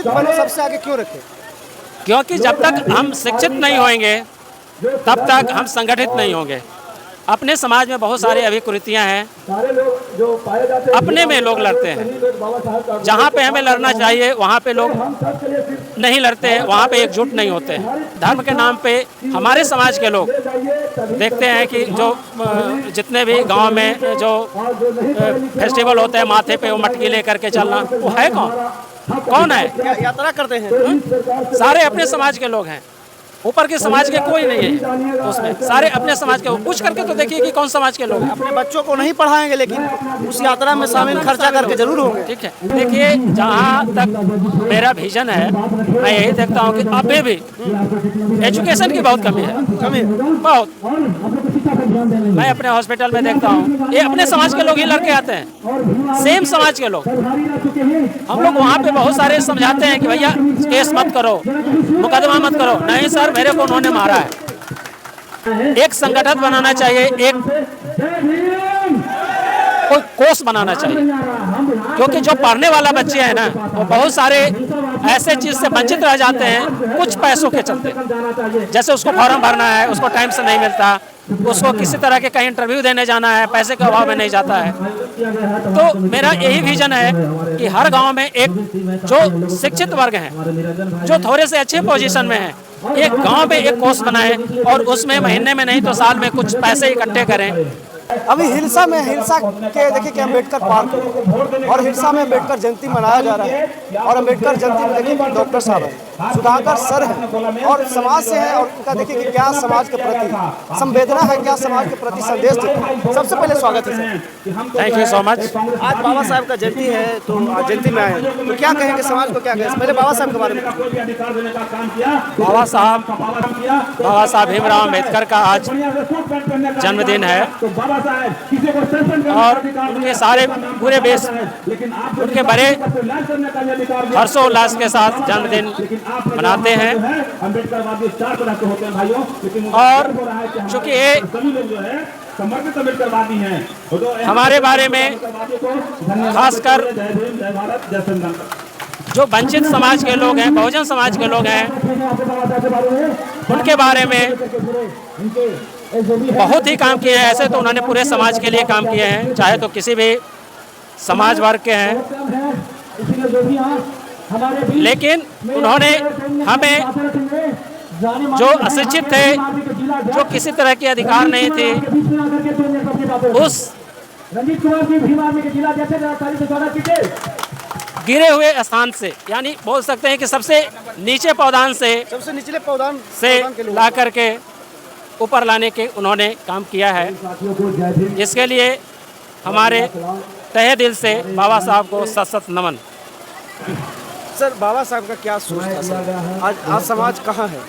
शिक्षित बनो सबसे आगे क्यों रखें? क्योंकि जब तक हम शिक्षित नहीं होंगे तब तक हम संगठित नहीं होंगे। अपने समाज में बहुत सारी अभी कुरीतियाँ हैं, अपने में लोग लड़ते हैं। जहाँ पे हमें लड़ना चाहिए वहाँ पे लोग नहीं लड़ते हैं, वहाँ पे एकजुट नहीं होते हैं। धर्म के नाम पे हमारे समाज के लोग देखते हैं कि जो जितने भी गांव में जो फेस्टिवल होते हैं माथे पे वो मटकी लेकर के चलना, वो है कौन है? यात्रा करते हैं सारे अपने समाज के लोग हैं, ऊपर के समाज के कोई नहीं है उसमें, सारे अपने समाज के। पूछ करके तो देखिए कि कौन समाज के लोग हैं। अपने बच्चों को नहीं पढ़ाएंगे लेकिन उस यात्रा में शामिल खर्चा करके जरूर होंगे। ठीक है, देखिए जहाँ तक मेरा विजन है मैं यही देखता हूँ कि अभी भी एजुकेशन की बहुत कमी है, बहुत। मैं अपने हॉस्पिटल में देखता हूँ ये अपने समाज के लोग ही लड़के आते हैं, सेम समाज के लोग। हम लोग वहाँ पे बहुत सारे समझाते हैं कि भैया केस मत करो, मुकदमा मत करो। नहीं सर, मेरे को उन्होंने मारा है। एक संगठन बनाना चाहिए, एक कोई कोर्स बनाना चाहिए, क्योंकि जो पढ़ने वाला बच्चे हैं ना वो बहुत सारे ऐसे चीज़ से वंचित रह जाते हैं कुछ पैसों के चलते। जैसे उसको फॉर्म भरना है, उसको टाइम से नहीं मिलता, उसको किसी तरह के कहीं इंटरव्यू देने जाना है, पैसे के अभाव में नहीं जाता है। तो मेरा यही विजन है कि हर गांव में एक जो शिक्षित वर्ग हैं, जो थोड़े से अच्छे पोजीशन में हैं, एक गांव में एक कोर्स बनाए और उसमें महीने में नहीं तो साल में कुछ पैसे इकट्ठे करें। अभी हिलसा में, हिलसा के देखिए कि अम्बेडकर पार्क और हिलसा में अम्बेडकर जयंती मनाया जा रहा है। और अम्बेडकर जयंती में देखिए डॉक्टर साहब हैं, सुधाकर सर हैं और समाज से हैं। और उनका देखिए कि क्या समाज के प्रति संवेदना है, क्या समाज के प्रति संदेश देते हैं। सबसे पहले स्वागत है sir. Thank you so much. आज बाबा साहब का जयंती है तो आज जयंती में आए तो क्या कहेंगे समाज को, क्या कहेंगे पहले बाबा साहब के बारे में? बाबा साहब भीमराव अम्बेडकर का आज जन्मदिन है और उनके सारे पूरे देश उनके बड़े हर्षोल्लास के साथ जन्मदिन मनाते हैं। और चूँकि ये हमारे बारे में खासकर जो वंचित समाज के लोग हैं, बहुजन समाज के लोग हैं, उनके बारे में बहुत ही काम किए हैं। ऐसे तो उन्होंने पूरे समाज के लिए काम किए हैं, चाहे तो किसी भी समाज वर्ग के हैं, लेकिन उन्होंने हमें जो अशिक्षित थे, जो किसी तरह के अधिकार नहीं थे, उस गिरे हुए स्थान से, यानी बोल सकते हैं कि सबसे नीचे पौधान से, सबसे निचले पौधान से ला करके ऊपर लाने के उन्होंने काम किया है। इसके लिए हमारे तहे दिल से बाबा साहब को सत सत नमन। सर बाबा साहब का क्या सोच था सर? आज समाज कहाँ है?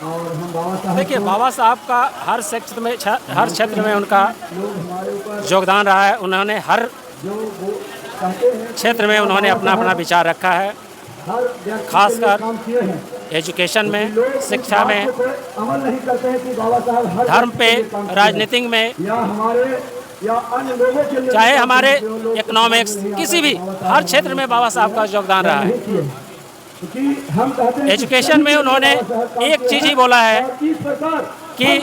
देखिए बाबा साहब का हर क्षेत्र में उनका योगदान रहा है। उन्होंने हर क्षेत्र में उन्होंने अपना अपना विचार रखा है, खासकर एजुकेशन में, शिक्षा में, धर्म पे, राजनीति में, चाहे हमारे इकोनॉमिक्स, किसी भी हर क्षेत्र में बाबा साहब का योगदान रहा है। एजुकेशन में उन्होंने एक चीज़ ही बोला है कि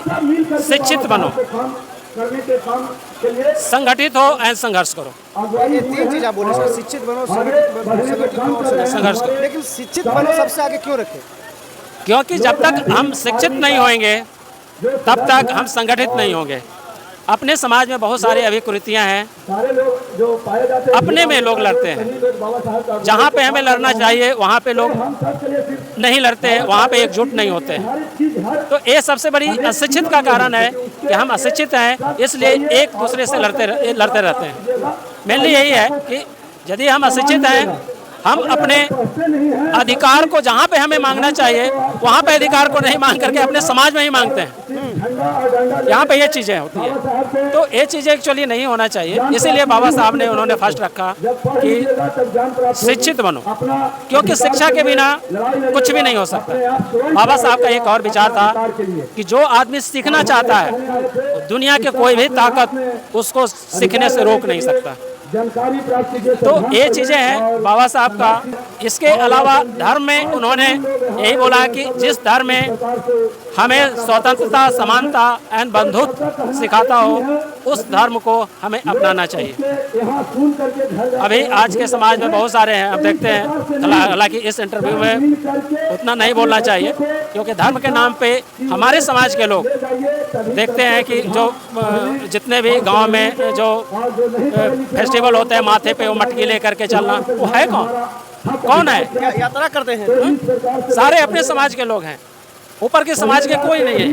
शिक्षित बनो, संगठित हो एंड संघर्ष करो। ये तीन चीज़ आप बोले सर, शिक्षित बनो, संगठित बनो और संघर्ष करो। लेकिन शिक्षित बनो सबसे आगे क्यों रखें? क्योंकि जब तक हम शिक्षित नहीं होंगे तब तक हम संगठित नहीं होंगे। अपने समाज में बहुत सारी अभी कुरीतियाँ हैं, अपने में लोग लड़ते हैं। जहाँ पे हमें लड़ना चाहिए वहाँ पे लोग नहीं लड़ते हैं, वहाँ पे एकजुट नहीं होते हैं। तो ये सबसे बड़ी अशिक्षित का कारण है कि हम अशिक्षित हैं, इसलिए एक दूसरे से लड़ते रहते हैं। मेनली यही है कि यदि हम अशिक्षित हैं, हम अपने अधिकार को जहाँ पे हमें मांगना चाहिए वहाँ पे अधिकार को नहीं मांग करके अपने समाज में ही मांगते हैं। यहाँ पे ये चीज़ें होती है, तो ये चीज़ें एक्चुअली नहीं होना चाहिए। इसीलिए बाबा साहब ने उन्होंने फर्स्ट रखा कि शिक्षित बनो, क्योंकि शिक्षा के बिना कुछ भी नहीं हो सकता। बाबा साहब का एक और विचार था कि जो आदमी सीखना चाहता है दुनिया के कोई भी ताकत उसको सीखने से रोक नहीं सकता। तो ये चीज़ें हैं बाबा साहब का। इसके अलावा धर्म में उन्होंने यही बोला कि जिस धर्म में हमें स्वतंत्रता, समानता एवं बंधुत्व सिखाता हो उस धर्म को हमें अपनाना चाहिए। अभी आज के समाज में बहुत सारे हैं, अब देखते हैं, हालांकि इस इंटरव्यू में उतना नहीं बोलना चाहिए क्योंकि धर्म के नाम पे हमारे समाज के लोग देखते हैं कि जो जितने भी गांव में जो फेस्टिवल होते हैं माथे पे वो मटकी लेकर के चलना, वो है कौन है? यात्रा करते हैं सारे अपने समाज के लोग हैं, ऊपर के समाज के कोई नहीं है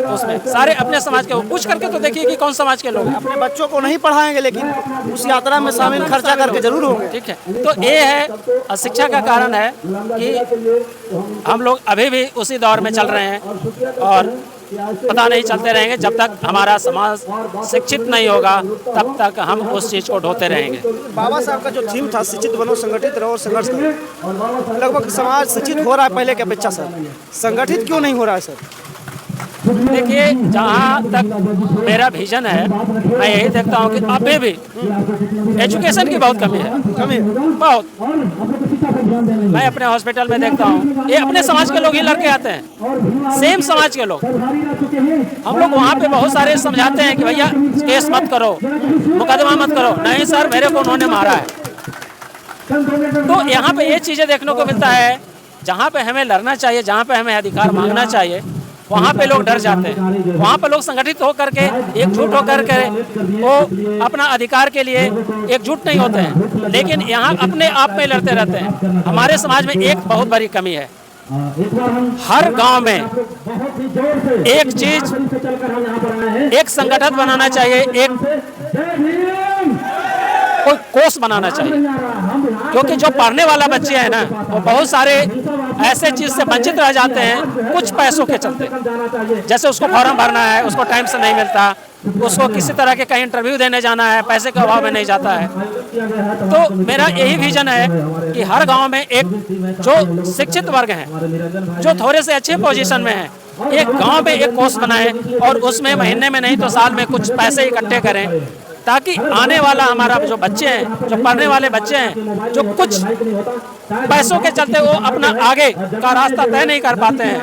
उसमें, सारे अपने समाज के। पूछ करके तो देखिए कि कौन समाज के लोग हैं। अपने बच्चों को नहीं पढ़ाएंगे लेकिन उस यात्रा में शामिल खर्चा करके जरूर होंगे। ठीक है, तो ये है अशिक्षा का कारण है कि हम लोग अभी भी उसी दौर में चल रहे हैं और पता नहीं चलते रहेंगे। जब तक हमारा समाज शिक्षित नहीं होगा तब तक हम उस चीज़ को ढोते रहेंगे। बाबा साहब का जो थीम था शिक्षित बनो, संगठित रहो, संघर्ष करो, लगभग समाज शिक्षित हो रहा है पहले की अपेक्षा सर, संगठित क्यों नहीं हो रहा है सर? देखिए, जहाँ तक मेरा विजन है मैं यही देखता हूँ कि अभी भी एजुकेशन की बहुत कमी है, बहुत। मैं अपने हॉस्पिटल में देखता हूँ ये अपने समाज के लोग ही लड़के आते हैं, सेम समाज के लोग। हम लोग वहाँ पे बहुत सारे समझाते हैं कि भैया केस मत करो, मुकदमा मत करो। नहीं सर, मेरे को उन्होंने मारा है। तो यहाँ पे ये चीज़ें देखने को मिलता है, जहाँ पे हमें लड़ना चाहिए, जहाँ पे हमें अधिकार मांगना चाहिए, वहाँ पे लोग डर जाते हैं। वहाँ पे लोग संगठित होकर के एकजुट होकर के वो अपना अधिकार के लिए एकजुट नहीं होते हैं, लेकिन यहाँ अपने आप में लड़ते रहते हैं। हमारे समाज में एक बहुत बड़ी कमी है, हर गांव में एक चीज, एक संगठन बनाना चाहिए, एक कोई कोर्स बनाना चाहिए, क्योंकि जो पढ़ने वाला बच्चे हैं ना वो बहुत सारे ऐसे चीज़ से वंचित रह जाते हैं कुछ पैसों के चलते। जैसे उसको फॉर्म भरना है, उसको टाइम से नहीं मिलता, उसको किसी तरह के कहीं इंटरव्यू देने जाना है, पैसे के अभाव में नहीं जाता है। तो मेरा यही विजन है कि हर गांव में एक जो शिक्षित वर्ग हैं, जो थोड़े से अच्छे पोजीशन में हैं, एक गांव में एक कोर्स बनाए और उसमें महीने में नहीं तो साल में कुछ पैसे इकट्ठे करें, ताकि आने वाला हमारा जो बच्चे हैं, जो पढ़ने वाले बच्चे हैं, जो कुछ पैसों के चलते वो अपना आगे का रास्ता तय नहीं कर पाते हैं,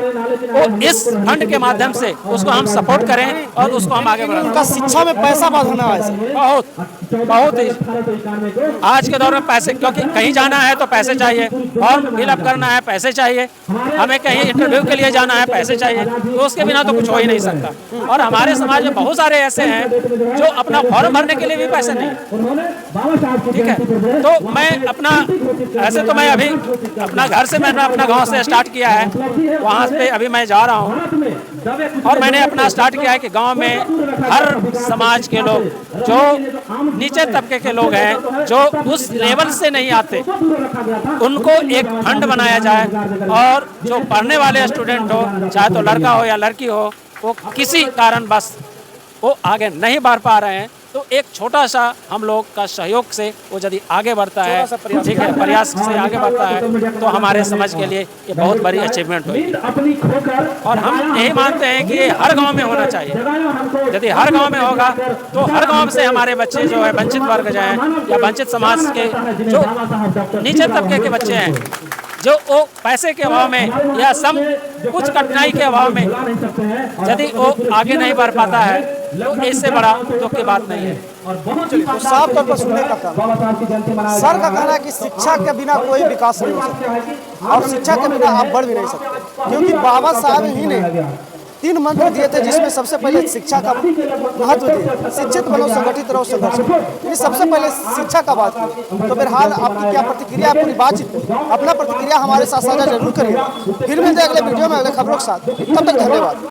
वो इस फंड के माध्यम से उसको हम सपोर्ट करें और उसको हम आगे बढ़ाएं। उनका शिक्षा में पैसा बांधना है बहुत ही आज के दौर में पैसे, क्योंकि कहीं जाना है तो पैसे चाहिए, फॉर्म फिलअप करना है पैसे चाहिए, हमें कहीं इंटरव्यू के लिए जाना है पैसे चाहिए, तो उसके बिना तो कुछ हो ही नहीं सकता। और हमारे समाज में बहुत सारे ऐसे हैं जो अपना फॉर्म भरने के लिए भी पैसे नहीं। ठीक है, तो मैं अपना, ऐसे तो मैं अभी अपना घर से, मैंने अपना गांव से स्टार्ट किया है, वहाँ पे अभी मैं जा रहा हूँ और मैंने अपना स्टार्ट किया है कि गांव में हर समाज के लोग, जो नीचे तबके के लोग हैं, जो उस लेवल से नहीं आते, उनको एक फंड बनाया जाए और जो पढ़ने वाले स्टूडेंट हो, चाहे तो लड़का हो या लड़की हो, वो किसी कारण बस वो आगे नहीं बढ़ पा रहे हैं, तो एक छोटा सा हम लोग का सहयोग से वो यदि आगे बढ़ता है, ठीक है, प्रयास से आगे बढ़ता है, तो हमारे समाज के लिए ये बहुत बड़ी अचीवमेंट होगी। और हम यही मानते हैं कि ये हर गांव में होना चाहिए। यदि हर गांव में होगा तो हर गांव से हमारे बच्चे जो है, वंचित वर्ग जो हैं या वंचित समाज के जो नीचे तबके के बच्चे हैं, जो वो पैसे के अभाव में या सम कुछ कठिनाई के अभाव में यदि वो आगे नहीं बढ़ पाता है, तो इससे बड़ा दुख की बात नहीं है। तो साफ तौर पर सुनने का काम, सर का कहना है कि शिक्षा के बिना कोई विकास नहीं हो सकता और शिक्षा के बिना आप बढ़ भी नहीं सकते, क्योंकि बाबा साहब ही ने 3 मंत्र दिए थे, जिसमें सबसे पहले शिक्षा का महत्व दिया, शिक्षित बनो, संगठित रहो, संघर्ष करो। सबसे पहले शिक्षा का बात की। तो फिलहाल आपकी क्या प्रतिक्रिया, अपनी बातचीत अपना प्रतिक्रिया हमारे साथ साझा जरूर करिए। फिर मिलते हैं अगले वीडियो में अगले खबरों के साथ, तब तक धन्यवाद।